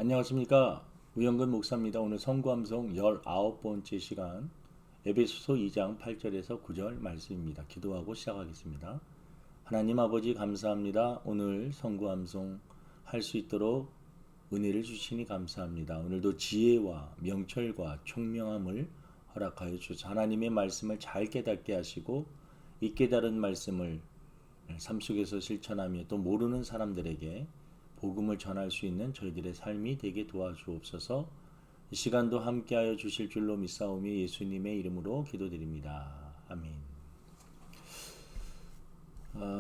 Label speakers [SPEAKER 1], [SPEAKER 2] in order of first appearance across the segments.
[SPEAKER 1] 안녕하십니까. 우영근 목사입니다. 오늘 성구암송 19번째 시간 에베소서 2장 8절에서 9절 말씀입니다. 기도하고 시작하겠습니다. 하나님 아버지 감사합니다. 오늘 성구암송 할 수 있도록 은혜를 주시니 감사합니다. 오늘도 지혜와 명철과 총명함을 허락하여 주셔서 하나님의 말씀을 잘 깨닫게 하시고 이 깨달은 말씀을 삶 속에서 실천하며 또 모르는 사람들에게 복음을 전할 수 있는 저희들의 삶이 되게 도와주옵소서. 이 시간도 함께하여 주실 줄로 믿사오며 예수님의 이름으로 기도드립니다. 아멘.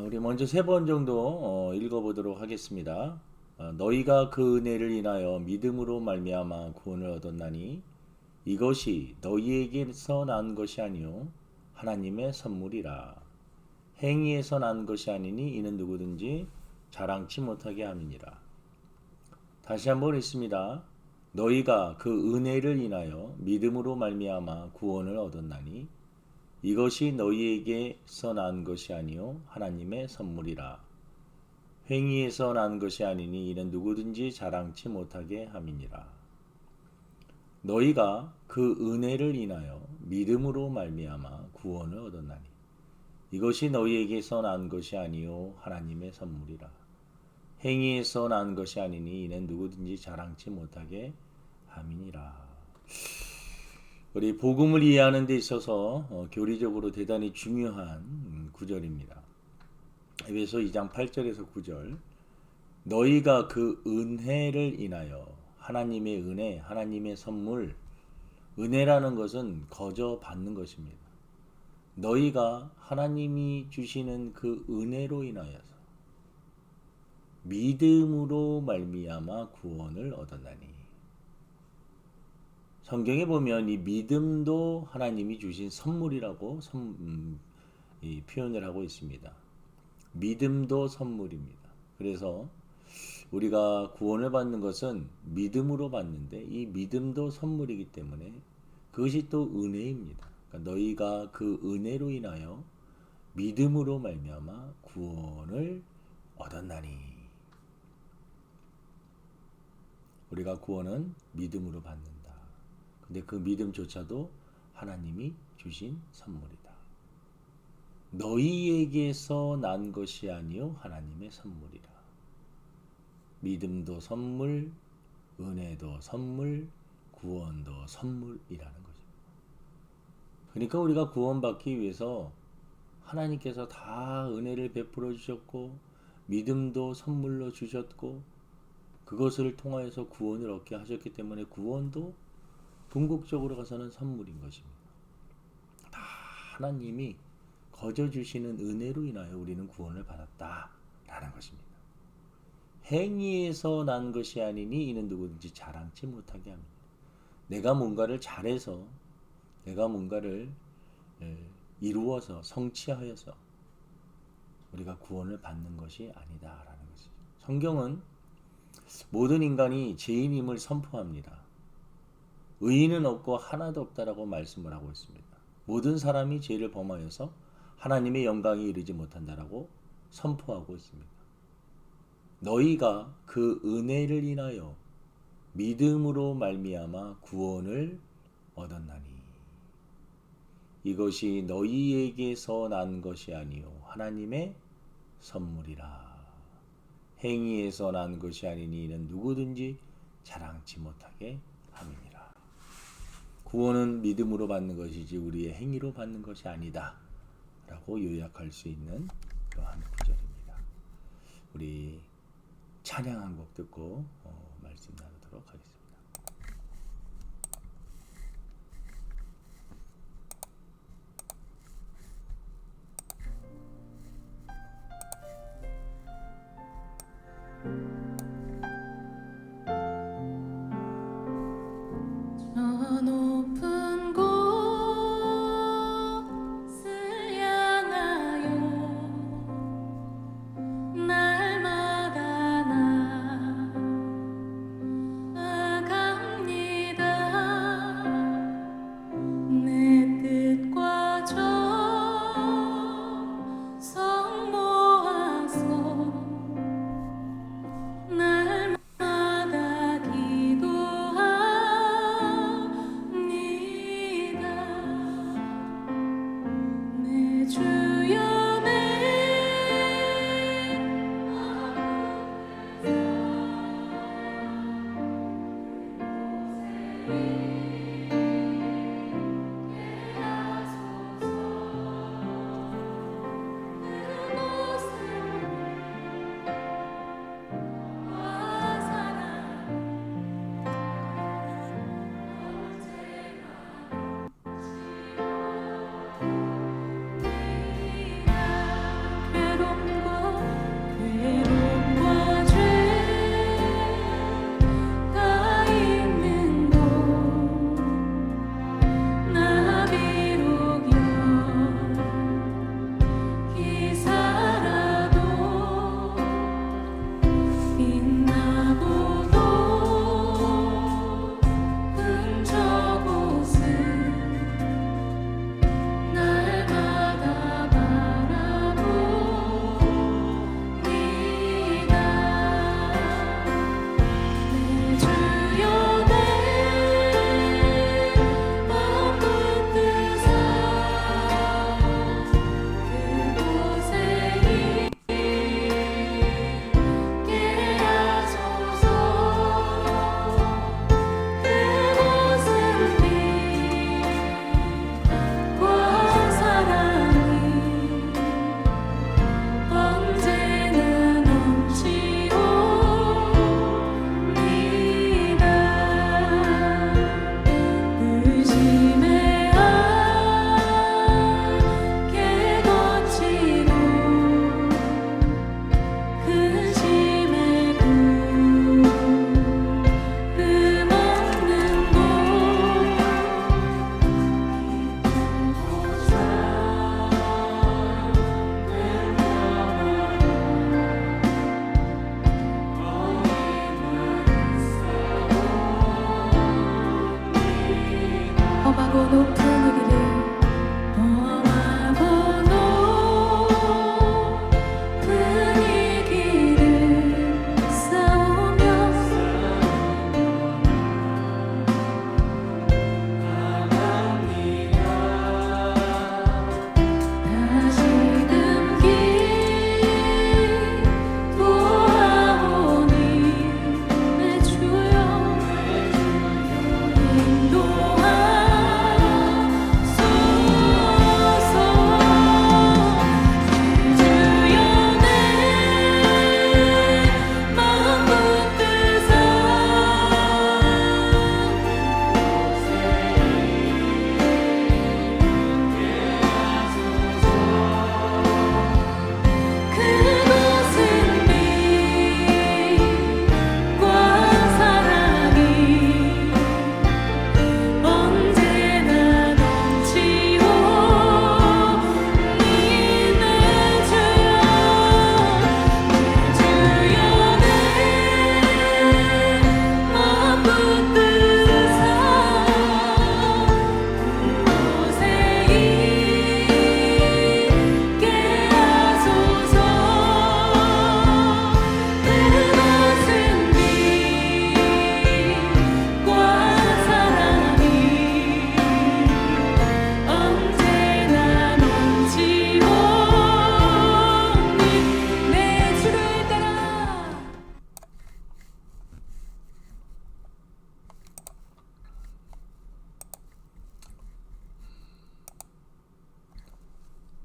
[SPEAKER 1] 우리 먼저 3번 정도 읽어보도록 하겠습니다. 너희가 그 은혜를 인하여 믿음으로 말미암아 구원을 얻었나니 이것이 너희에게서 난 것이 아니요 하나님의 선물이라. 행위에서 난 것이 아니니 이는 누구든지 자랑치 못하게 함이니라. 다시 한번 읽습니다. 너희가 그 은혜를 인하여 믿음으로 말미암아 구원을 얻었나니 이것이 너희에게서 난 것이 아니요 하나님의 선물이라. 행위에서 난 것이 아니니 이는 누구든지 자랑치 못하게 함이니라. 너희가 그 은혜를 인하여 믿음으로 말미암아 구원을 얻었나니 이것이 너희에게서 난 것이 아니요 하나님의 선물이라. 행위에서 난 것이 아니니 이는 누구든지 자랑치 못하게 함이니라. 우리 복음을 이해하는 데 있어서 교리적으로 대단히 중요한 구절입니다. 에베소 2장 8절에서 9절. 너희가 그 은혜를 인하여 하나님의 은혜, 하나님의 선물. 은혜라는 것은 거저 받는 것입니다. 너희가 하나님이 주시는 그 은혜로 인하여서 믿음으로 말미암아 구원을 얻었나니. 성경에 보면 이 믿음도 하나님이 주신 선물이라고 표현을 하고 있습니다. 믿음도 선물입니다. 그래서 우리가 구원을 받는 것은 믿음으로 받는데 이 믿음도 선물이기 때문에 그것이 또 은혜입니다. 그러니까 너희가 그 은혜로 인하여 믿음으로 말미암아 구원을 얻었나니. 우리가 구원은 믿음으로 받는다. 근데 그 믿음조차도 하나님이 주신 선물이다. 너희에게서 난 것이 아니요 하나님의 선물이라. 믿음도 선물, 은혜도 선물, 구원도 선물이라는 거죠. 그러니까 우리가 구원받기 위해서 하나님께서 다 은혜를 베풀어 주셨고 믿음도 선물로 주셨고 그것을 통하여서 구원을 얻게 하셨기 때문에 구원도 궁극적으로 가서는 선물인 것입니다. 다 하나님이 거저 주시는 은혜로 인하여 우리는 구원을 받았다라는 것입니다. 행위에서 난 것이 아니니 이는 누구든지 자랑치 못하게 합니다. 내가 뭔가를 잘해서 내가 뭔가를 이루어서 성취하여서 우리가 구원을 받는 것이 아니다라는 것이죠. 성경은 모든 인간이 죄인임을 선포합니다. 의인은 없고 하나도 없다라고 말씀을 하고 있습니다. 모든 사람이 죄를 범하여서 하나님의 영광에 이르지 못한다라고 선포하고 있습니다. 너희가 그 은혜를 인하여 믿음으로 말미암아 구원을 얻었나니 이것이 너희에게서 난 것이 아니요 하나님의 선물이라. 행위에서 난 것이 아니니 이는 누구든지 자랑치 못하게 함이니라. 구원은 믿음으로 받는 것이지 우리의 행위로 받는 것이 아니다 라고 요약할 수 있는 그러한 구절입니다. 우리 찬양 한 곡 듣고 말씀 나누도록 하겠습니다.
[SPEAKER 2] 저 높은 곳을 향하여 날마다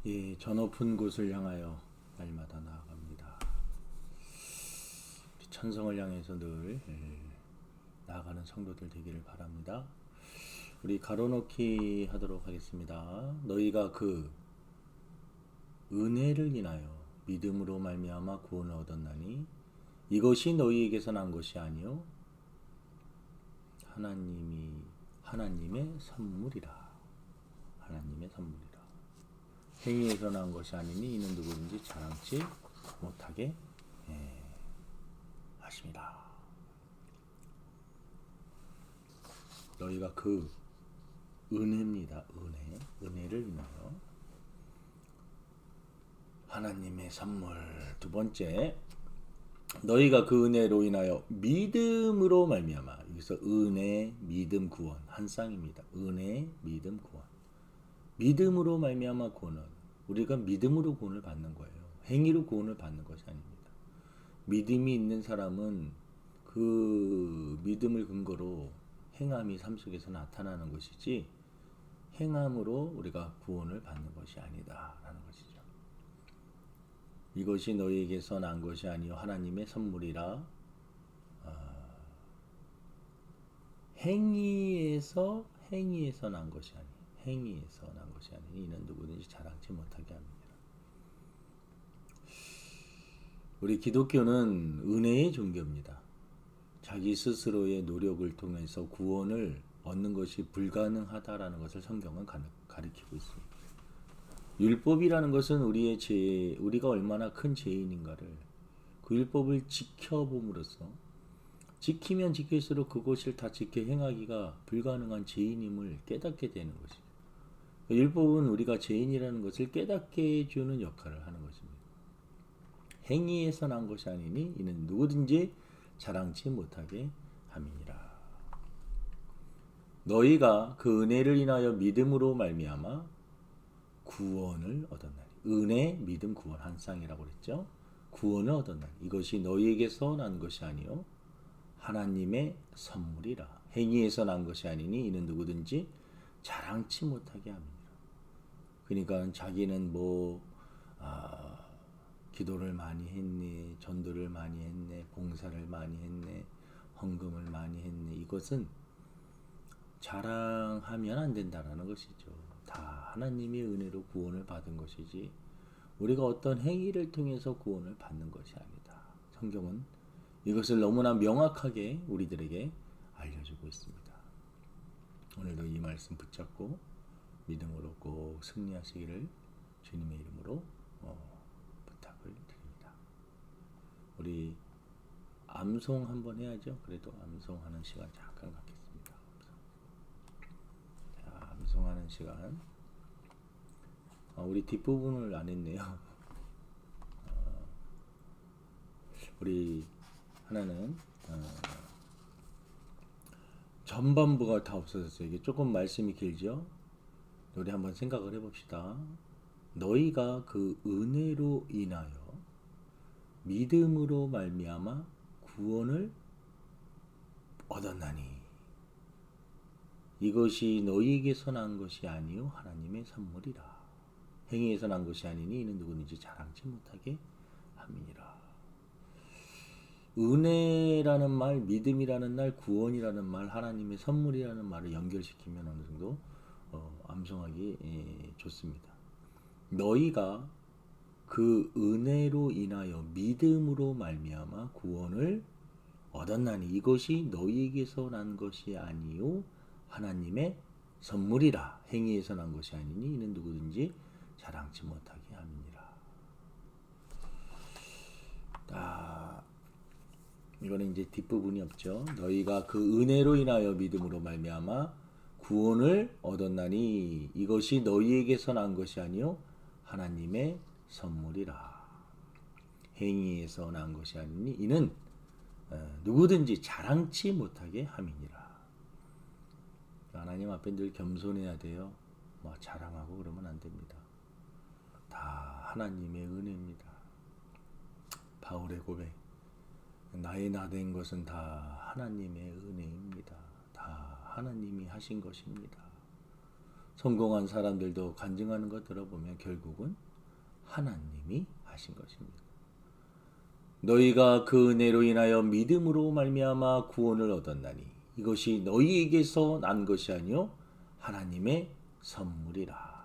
[SPEAKER 1] 예, 저 높은 곳을 향하여 날마다 나아갑니다. 천성을 향해서 늘 나아가는 성도들 되기를 바랍니다. 우리 가로놓기 하도록 하겠습니다. 너희가 그 은혜를 인하여 믿음으로 말미암아 구원을 얻었나니 이것이 너희에게서 난 것이 아니요 하나님의 선물이라. 하나님의 선물이라. 행위에서 난 것이 아니니 이는 누구든지 자랑치 못하게 하십니다. 너희가 그 은혜입니다. 은혜를 인하여 하나님의 선물. 두 번째, 너희가 그 은혜로 인하여 믿음으로 말미암아. 여기서 은혜, 믿음, 구원 한 쌍입니다. 은혜, 믿음, 구원. 믿음으로 말미암아 구원은 우리가 믿음으로 구원을 받는 거예요. 행위로 구원을 받는 것이 아닙니다. 믿음이 있는 사람은 그 믿음을 근거로 행함이 삶 속에서 나타나는 것이지 행함으로 우리가 구원을 받는 것이 아니다라는 것이죠. 이것이 너희에게서 난 것이 아니요 하나님의 선물이라. 행위에서 난 것이 아니. 행위에서 난 것이 아니니 이는 누구든지 자랑치 못하게 합니다. 우리 기독교는 은혜의 종교입니다. 자기 스스로의 노력을 통해서 구원을 얻는 것이 불가능하다라는 것을 성경은 가리키고 있습니다. 율법이라는 것은 우리가 얼마나 큰 죄인인가를 그 율법을 지켜봄으로써 지키면 지킬수록 그것을 다 지켜 행하기가 불가능한 죄인임을 깨닫게 되는 것이죠. 율법은 우리가 죄인이라는 것을 깨닫게 해주는 역할을 하는 것입니다. 행위에서 난 것이 아니니 이는 누구든지 자랑치 못하게 함이니라. 너희가 그 은혜를 인하여 믿음으로 말미암아 구원을 얻었나니. 은혜, 믿음, 구원 한 쌍이라고 그랬죠. 구원을 얻었나니 이것이 너희에게서 난 것이 아니요 하나님의 선물이라. 행위에서 난 것이 아니니 이는 누구든지 자랑치 못하게 합니다. 그러니까 자기는 기도를 많이 했네, 전도를 많이 했네, 봉사를 많이 했네, 헌금을 많이 했네. 이것은 자랑하면 안 된다라는 것이죠. 다 하나님의 은혜로 구원을 받은 것이지 우리가 어떤 행위를 통해서 구원을 받는 것이 아니다. 성경은 이것을 너무나 명확하게 우리들에게 알려주고 있습니다. 오늘도 이 말씀 붙잡고 믿음으로 꼭 승리하시기를 주님의 이름으로 부탁을 드립니다. 우리 암송 한번 해야죠. 그래도 암송하는 시간 잠깐 갖겠습니다. 자, 암송하는 시간. 우리 뒷부분을 안 했네요. 우리 하나는 전반부가 다 없어졌어요. 이게 조금 말씀이 길죠. 우리 한번 생각을 해봅시다. 너희가 그 은혜로 인하여 믿음으로 말미암아 구원을 얻었나니 이것이 너희에게서 난 것이 아니요 하나님의 선물이라. 행위에서 난 것이 아니니 이는 누구든지 자랑치 못하게 함이니라. 은혜라는 말, 믿음이라는 말, 구원이라는 말, 하나님의 선물이라는 말을 연결시키면 어느 정도 암송하기 좋습니다. 너희가 그 은혜로 인하여 믿음으로 말미암아 구원을 얻었나니 이것이 너희에게서 난 것이 아니요 하나님의 선물이라. 행위에서 난 것이 아니니 이는 누구든지 자랑치 못하게 함이니라. 이거는 이제 뒷부분이 없죠. 너희가 그 은혜로 인하여 믿음으로 말미암아 구원을 얻었나니 이것이 너희에게서 난 것이 아니요 하나님의 선물이라. 행위에서 난 것이 아니니 이는 누구든지 자랑치 못하게 함이니라. 하나님 앞에 늘 겸손해야 돼요. 자랑하고 그러면 안 됩니다. 다 하나님의 은혜입니다. 바울의 고백. 나의 나된 것은 다 하나님의 은혜입니다. 다 하나님이 하신 것입니다. 성공한 사람들도 간증하는 것 들어보면 결국은 하나님이 하신 것입니다. 너희가 그 은혜로 인하여 믿음으로 말미암아 구원을 얻었나니 이것이 너희에게서 난 것이 아니요 하나님의 선물이라.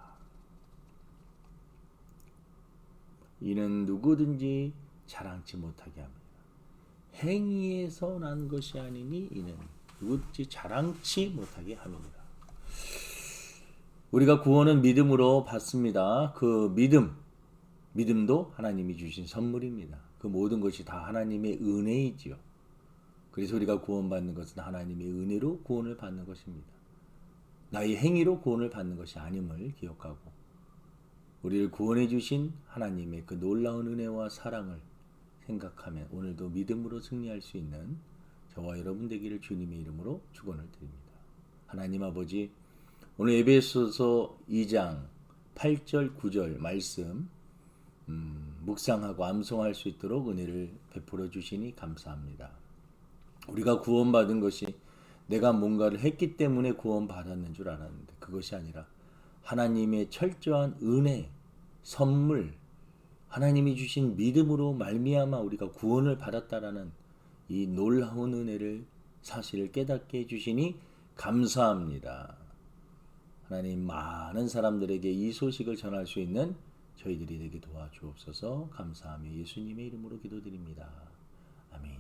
[SPEAKER 1] 이는 누구든지 자랑치 못하게 합니다. 행위에서 난 것이 아니니 이는 누구든지 자랑치 못하게 합니다. 우리가 구원은 믿음으로 받습니다. 그 믿음도 하나님이 주신 선물입니다. 그 모든 것이 다 하나님의 은혜이지요. 그래서 우리가 구원받는 것은 하나님의 은혜로 구원을 받는 것입니다. 나의 행위로 구원을 받는 것이 아님을 기억하고 우리를 구원해 주신 하나님의 그 놀라운 은혜와 사랑을 생각하면 오늘도 믿음으로 승리할 수 있는 저와 여러분 되기를 주님의 이름으로 축원을 드립니다. 하나님 아버지, 오늘 에베소서 2장 8절 9절 말씀 묵상하고 암송할 수 있도록 은혜를 베풀어 주시니 감사합니다. 우리가 구원받은 것이 내가 뭔가를 했기 때문에 구원받았는 줄 알았는데 그것이 아니라 하나님의 철저한 은혜, 선물, 하나님이 주신 믿음으로 말미암아 우리가 구원을 받았다라는 이 놀라운 은혜를 사실을 깨닫게 해주시니 감사합니다. 하나님 많은 사람들에게 이 소식을 전할 수 있는 저희들이 되게 도와주옵소서. 감사하며 예수님의 이름으로 기도드립니다. 아멘.